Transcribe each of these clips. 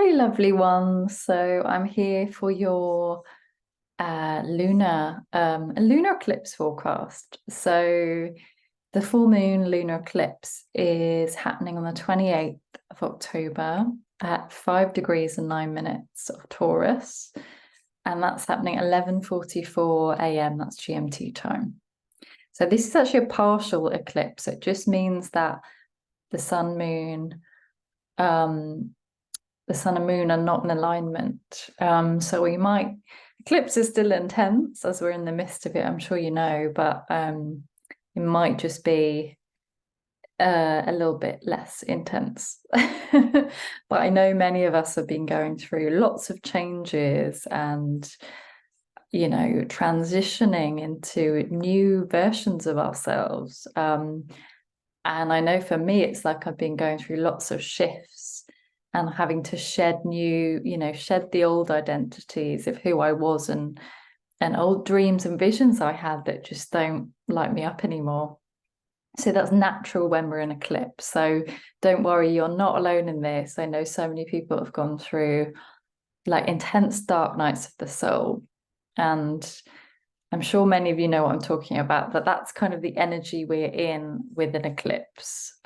Hi, lovely one. So I'm here for your lunar eclipse forecast. So the full moon lunar eclipse is happening on the 28th of October at 5 degrees and 9 minutes of Taurus. And that's happening 11:44 a.m. That's GMT time. So this is actually a partial eclipse. It just means that the sun moon the sun and moon are not in alignment. So eclipse is still intense as we're in the midst of it, I'm sure you know, but it might just be a little bit less intense. But I know many of us have been going through lots of changes and, transitioning into new versions of ourselves. And I know for me, it's like I've been going through lots of shifts and having to shed the old identities of who I was and old dreams and visions I had that just don't light me up anymore. So that's natural when we're in eclipse. So don't worry, you're not alone in this. I know so many people have gone through like intense dark nights of the soul. And I'm sure many of you know what I'm talking about, but that's kind of the energy we're in with an eclipse.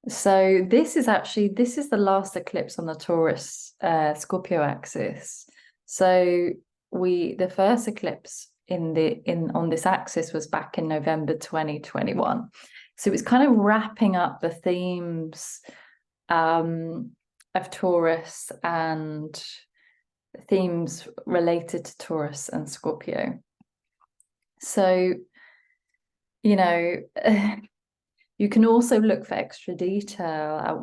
So this is the last eclipse on the Taurus Scorpio axis. So the first eclipse on this axis was back in November 2021. So it's kind of wrapping up the themes of Taurus and themes related to Taurus and Scorpio. So, you can also look for extra detail at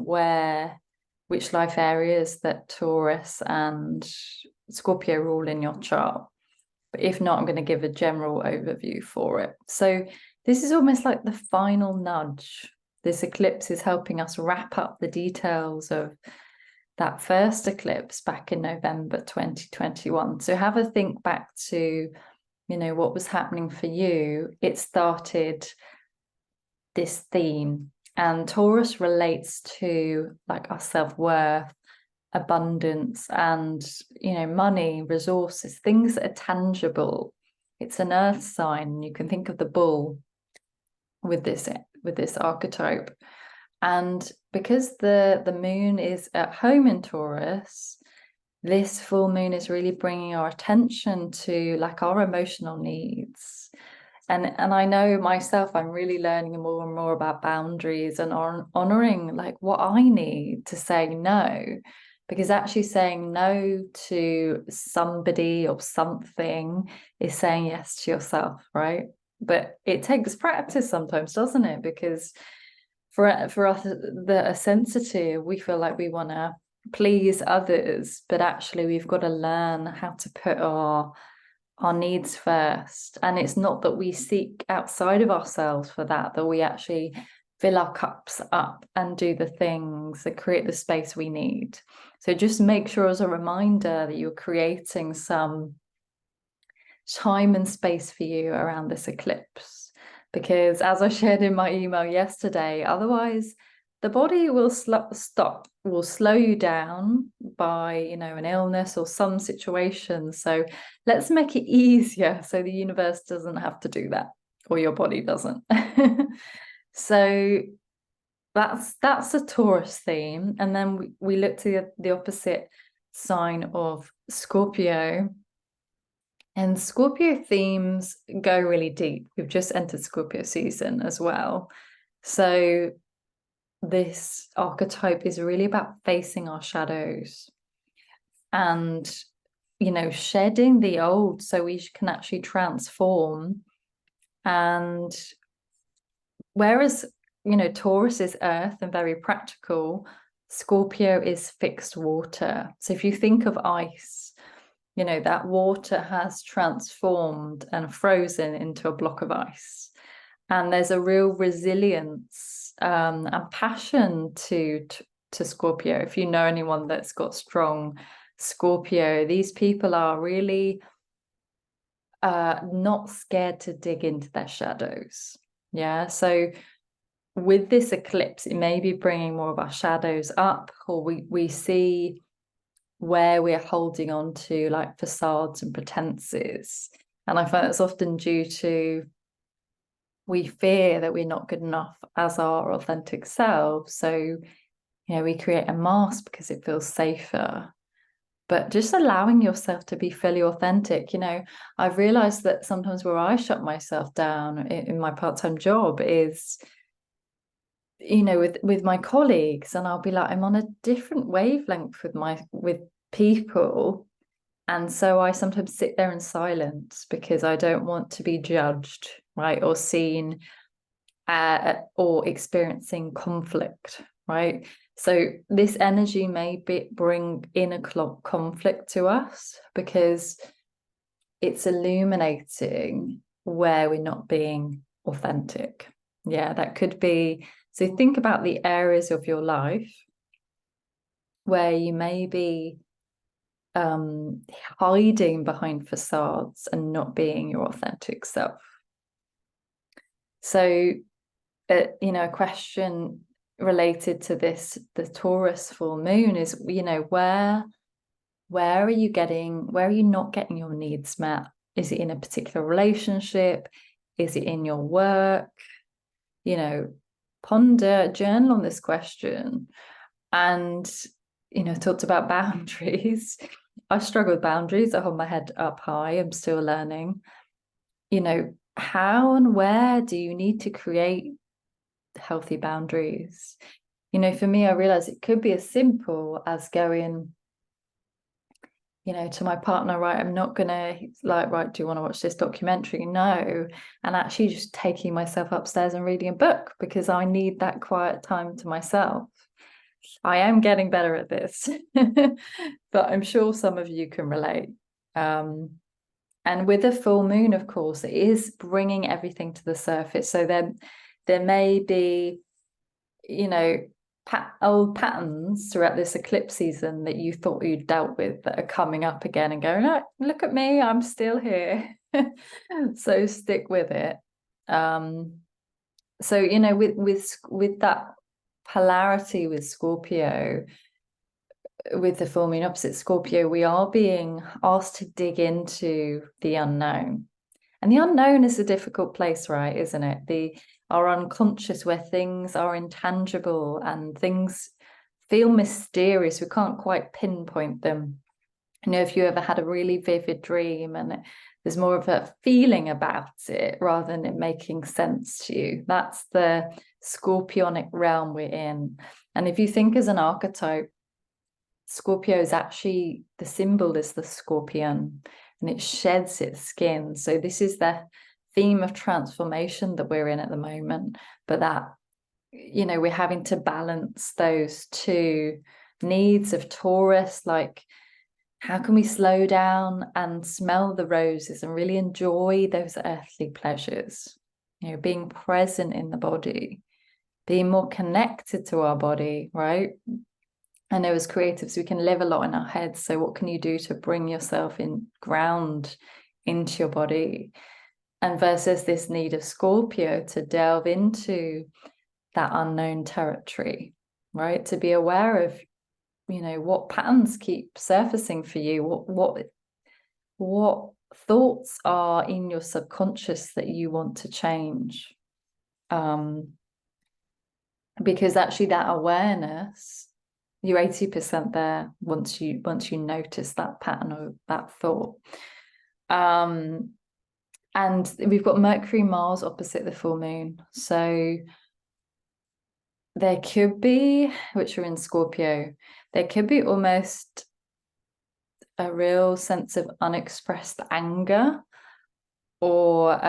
which life areas that Taurus and Scorpio rule in your chart. But if not, I'm going to give a general overview for it. So this is almost like the final nudge. This eclipse is helping us wrap up the details of that first eclipse back in November 2021. So have a think back to, what was happening for you. It started this theme, and Taurus relates to like our self-worth, abundance, and money, resources, things that are tangible. It's an earth sign. You can think of the bull with this archetype. And because the moon is at home in Taurus, this full moon is really bringing our attention to like our emotional needs. And I know myself, I'm really learning more and more about boundaries and honoring like what I need to say no, because actually saying no to somebody or something is saying yes to yourself, right? But it takes practice sometimes, doesn't it? Because for us that are sensitive, we feel like we want to please others, but actually we've got to learn how to put our needs first. And it's not that we seek outside of ourselves for that we actually fill our cups up and do the things that create the space we need. So just make sure as a reminder that you're creating some time and space for you around this eclipse, because as I shared in my email yesterday, otherwise the body will slow you down by, an illness or some situation. So let's make it easier so the universe doesn't have to do that, or your body doesn't. So that's a Taurus theme. And then we look to the opposite sign of Scorpio. And Scorpio themes go really deep. We've just entered Scorpio season as well. So this archetype is really about facing our shadows and, shedding the old so we can actually transform. And whereas, Taurus is earth and very practical, Scorpio is fixed water. So if you think of ice, that water has transformed and frozen into a block of ice. And there's a real resilience and passion to Scorpio. If you know anyone that's got strong Scorpio, these people are really not scared to dig into their shadows. Yeah. So with this eclipse, it may be bringing more of our shadows up, or we see where we're holding on to like facades and pretenses. And I find that's often due to we fear that we're not good enough as our authentic selves. So, you know, we create a mask because it feels safer. But just allowing yourself to be fully authentic, you know, I've realized that sometimes where I shut myself down in my part-time job is, you know, with my colleagues, and I'll be like, I'm on a different wavelength with people. And so I sometimes sit there in silence because I don't want to be judged, right, or seen or experiencing conflict, right? So this energy may bring inner conflict to us because it's illuminating where we're not being authentic. Yeah, that could be. So think about the areas of your life where you may be hiding behind facades and not being your authentic self. So, you know, a question related to this, the Taurus full moon is, you know, where are you not getting your needs met? Is it in a particular relationship? Is it in your work? You know, ponder, journal on this question. And, you know, talked about boundaries. I struggle with boundaries. I hold my head up high. I'm still learning. You know, how and where do you need to create healthy boundaries? You know, for me, I realize it could be as simple as going, you know, to my partner, right, I'm not gonna like, right, do you want to watch this documentary? No. And actually just taking myself upstairs and reading a book because I need that quiet time to myself. I am getting better at this, but I'm sure some of you can relate. And with a full moon, of course, it is bringing everything to the surface. So there may be, you know, old patterns throughout this eclipse season that you thought you'd dealt with that are coming up again and going, oh, look at me, I'm still here. So stick with it. So, you know, with that polarity with Scorpio, with the full moon opposite Scorpio, we are being asked to dig into the unknown. And the unknown is a difficult place, right? Isn't it? Our unconscious, where things are intangible and things feel mysterious. We can't quite pinpoint them. You know, if you ever had a really vivid dream and there's more of a feeling about it rather than it making sense to you, that's the Scorpionic realm we're in. And if you think as an archetype, Scorpio is actually, the symbol is the scorpion and it sheds its skin. So this is the theme of transformation that we're in at the moment, but that, you know, we're having to balance those two needs of Taurus, like how can we slow down and smell the roses and really enjoy those earthly pleasures, you know, being present in the body, being more connected to our body, right? I know as creatives, we can live a lot in our heads. So what can you do to bring yourself ground into your body? And versus this need of Scorpio to delve into that unknown territory, right? To be aware of, you know, what patterns keep surfacing for you, what thoughts are in your subconscious that you want to change. Because actually that awareness, you're 80% there once you notice that pattern or that thought. And we've got Mercury, Mars opposite the full moon. So there could be, which are in Scorpio, there could be almost a real sense of unexpressed anger or,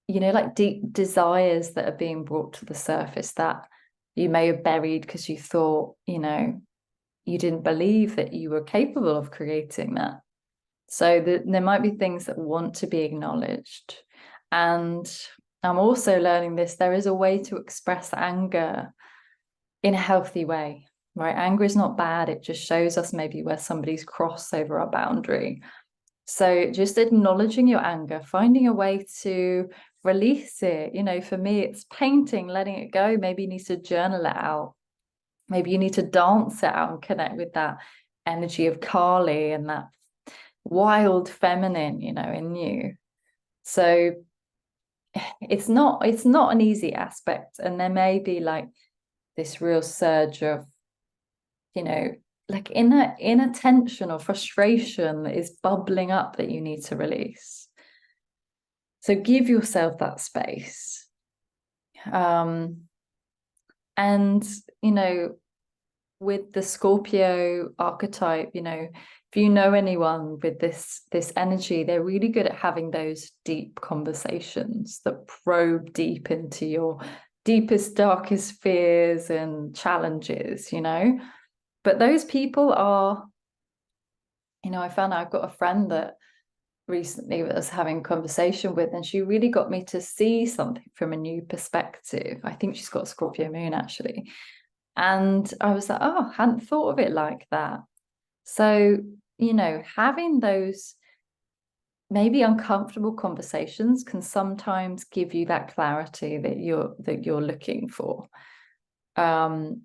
you know, like deep desires that are being brought to the surface that you may have buried because you thought, you know, you didn't believe that you were capable of creating that. So there might be things that want to be acknowledged. And I'm also learning this, there is a way to express anger in a healthy way, right? Anger is not bad. It just shows us maybe where somebody's crossed over our boundary. So just acknowledging your anger, finding a way to release it. You know, for me, it's painting, letting it go. Maybe you need to journal it out. Maybe you need to dance it out and connect with that energy of Kali and that wild feminine, you know, in you. So it's not an easy aspect. And there may be like this real surge of, you know, like inner tension or frustration that is bubbling up that you need to release. So give yourself that space. And, you know, with the Scorpio archetype, you know, if you know anyone with this energy, they're really good at having those deep conversations that probe deep into your deepest, darkest fears and challenges, you know. But those people are, you know, I found I've got a friend that recently was having a conversation with, and she really got me to see something from a new perspective. I think she's got Scorpio moon actually. And I was like, oh, I hadn't thought of it like that. So, you know, having those maybe uncomfortable conversations can sometimes give you that clarity that you're looking for. And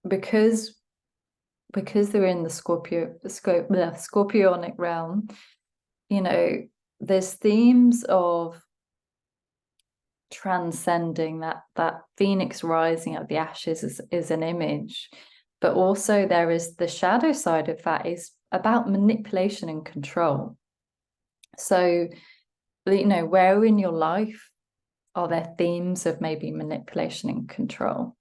because they're in the Scorpionic realm, you know, there's themes of transcending that phoenix rising out of the ashes is an image, but also there is the shadow side of that is about manipulation and control. So, you know, where in your life are there themes of maybe manipulation and control?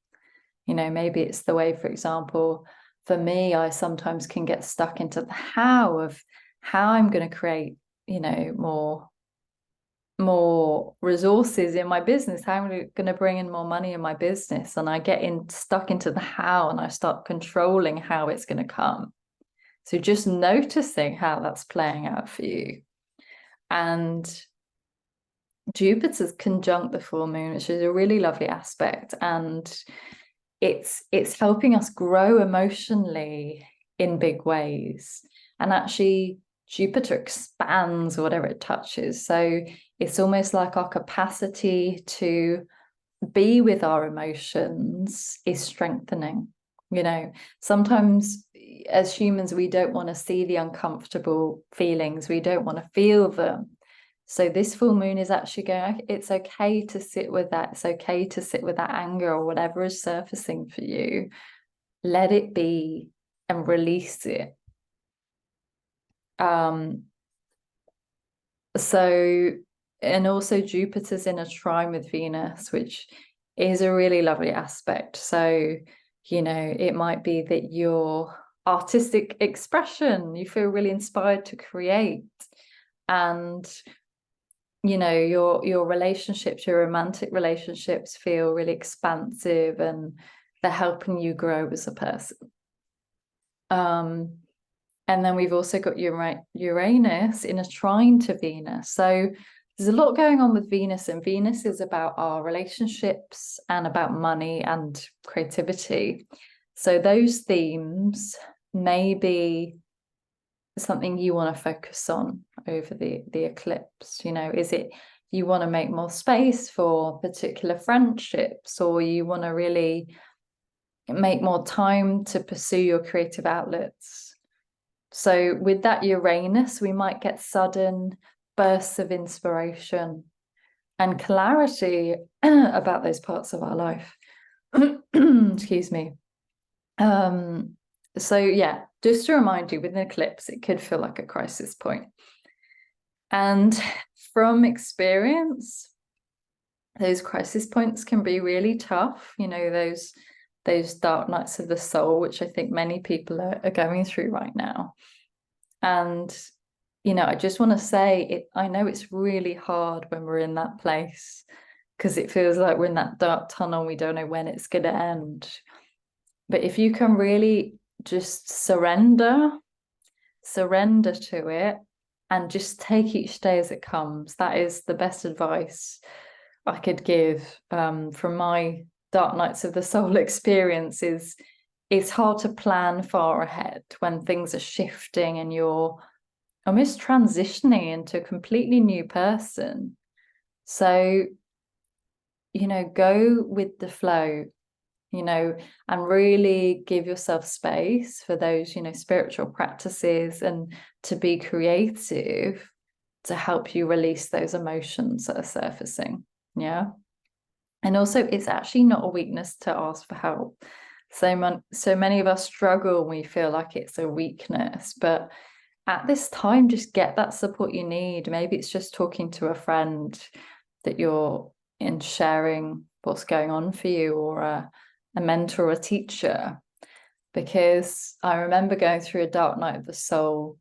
You know, maybe it's the way, for example, for me, I sometimes can get stuck into the how I'm going to create, you know, more resources in my business, how am I going to bring in more money in my business, and I get stuck into the how and I start controlling how it's going to come. So just noticing how that's playing out for you. And Jupiter's conjunct the full moon, which is a really lovely aspect, and it's helping us grow emotionally in big ways. And actually Jupiter expands whatever it touches. So it's almost like our capacity to be with our emotions is strengthening. You know, sometimes as humans, we don't want to see the uncomfortable feelings. We don't want to feel them. So this full moon is actually going, it's okay to sit with that. It's okay to sit with that anger or whatever is surfacing for you. Let it be and release it. So, and also Jupiter's in a trine with Venus, which is a really lovely aspect. So, you know, it might be that your artistic expression, you feel really inspired to create, and you know, your relationships, your romantic relationships feel really expansive and they're helping you grow as a person. And then we've also got Uranus in a trine to Venus. So there's a lot going on with Venus, and Venus is about our relationships and about money and creativity. So those themes may be something you want to focus on over the eclipse. You know, is it you want to make more space for particular friendships, or you want to really make more time to pursue your creative outlets? So with that Uranus, we might get sudden bursts of inspiration and clarity about those parts of our life. Excuse me. So yeah, just to remind you, with an eclipse, it could feel like a crisis point. And from experience, those crisis points can be really tough. You know, those dark nights of the soul, which I think many people are going through right now. And, you know, I just want to say I know it's really hard when we're in that place, because it feels like we're in that dark tunnel. We don't know when it's going to end. But if you can really just surrender to it and just take each day as it comes, that is the best advice I could give from my dark nights of the soul experiences. It's hard to plan far ahead when things are shifting and you're almost transitioning into a completely new person. So, go with the flow, and really give yourself space for those, spiritual practices, and to be creative to help you release those emotions that are surfacing. Yeah. And also, it's actually not a weakness to ask for help. So many of us struggle and we feel like it's a weakness, but at this time, just get that support you need. Maybe it's just talking to a friend that you're in, sharing what's going on for you, or a mentor or a teacher. Because I remember going through a dark night of the soul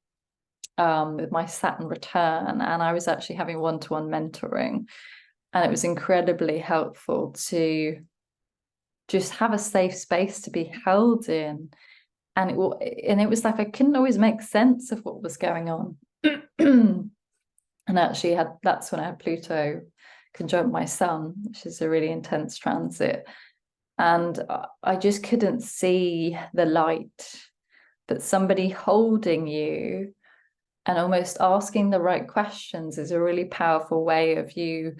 with my Saturn return, and I was actually having one-to-one mentoring, and it was incredibly helpful to just have a safe space to be held in. And it was like I couldn't always make sense of what was going on. And actually that's when I had Pluto conjunct my sun, which is a really intense transit. And I just couldn't see the light. But somebody holding you and almost asking the right questions is a really powerful way of you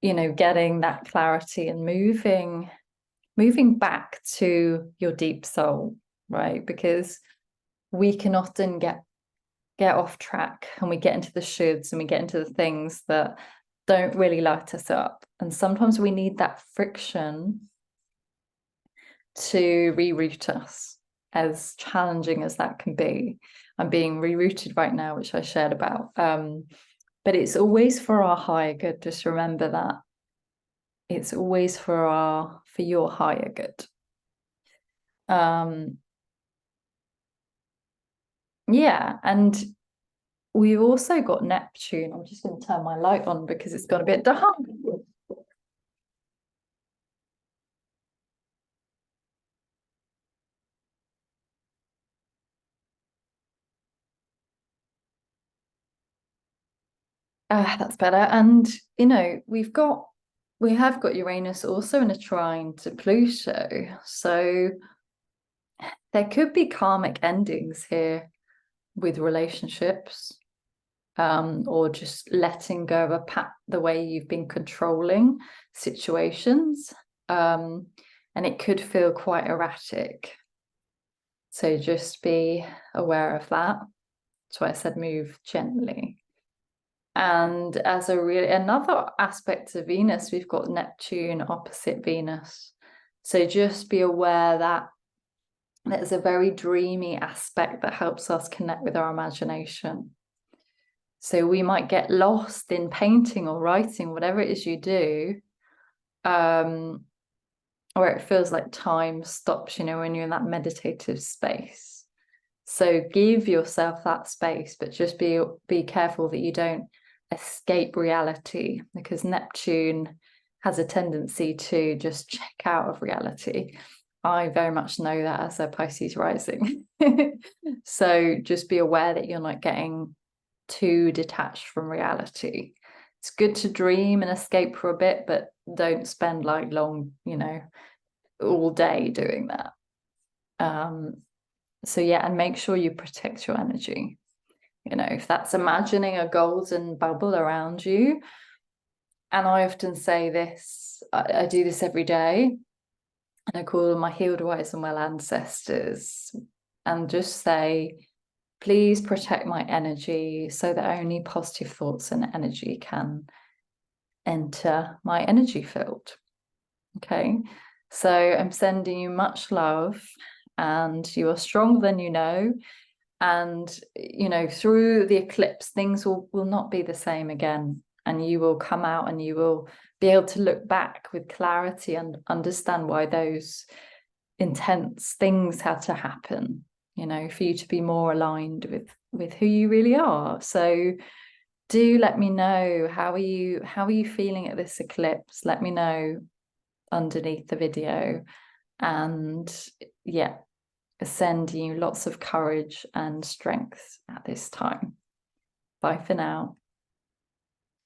getting that clarity and moving back to your deep soul, right? Because we can often get off track, and we get into the shoulds, and we get into the things that don't really light us up. And sometimes we need that friction to reroute us, as challenging as that can be. I'm being rerouted right now, which I shared about. But it's always for our higher good. Just remember that. It's always for your higher good. Yeah, and we've also got Neptune. I'm just going to turn my light on because it's got a bit dark. That's better. And we have got Uranus also in a trine to Pluto. So there could be karmic endings here with relationships, or just letting go of the way you've been controlling situations. And it could feel quite erratic. So just be aware of that. That's why I said move gently. And as another aspect of Venus, we've got Neptune opposite Venus. So just be aware that there's a very dreamy aspect that helps us connect with our imagination. So we might get lost in painting or writing, whatever it is you do, where it feels like time stops, when you're in that meditative space. So give yourself that space, but just be careful that you don't escape reality, because Neptune has a tendency to just check out of reality. I very much know that as a Pisces rising. So just be aware that you're not getting too detached from reality. It's good to dream and escape for a bit, but don't spend like long, all day doing that. So yeah, and make sure you protect your energy. If that's imagining a golden bubble around you, and I often say this, I do this every day, and I call them my healed, wise, and well ancestors, and just say, please protect my energy so that only positive thoughts and energy can enter my energy field. Okay, so I'm sending you much love, and you are stronger than you know. And through the eclipse, things will not be the same again, and you will come out and you will be able to look back with clarity and understand why those intense things had to happen, for you to be more aligned with who you really are. So do let me know, how are you feeling at this eclipse? Let me know underneath the video. And yeah, send you lots of courage and strength at this time. Bye for now.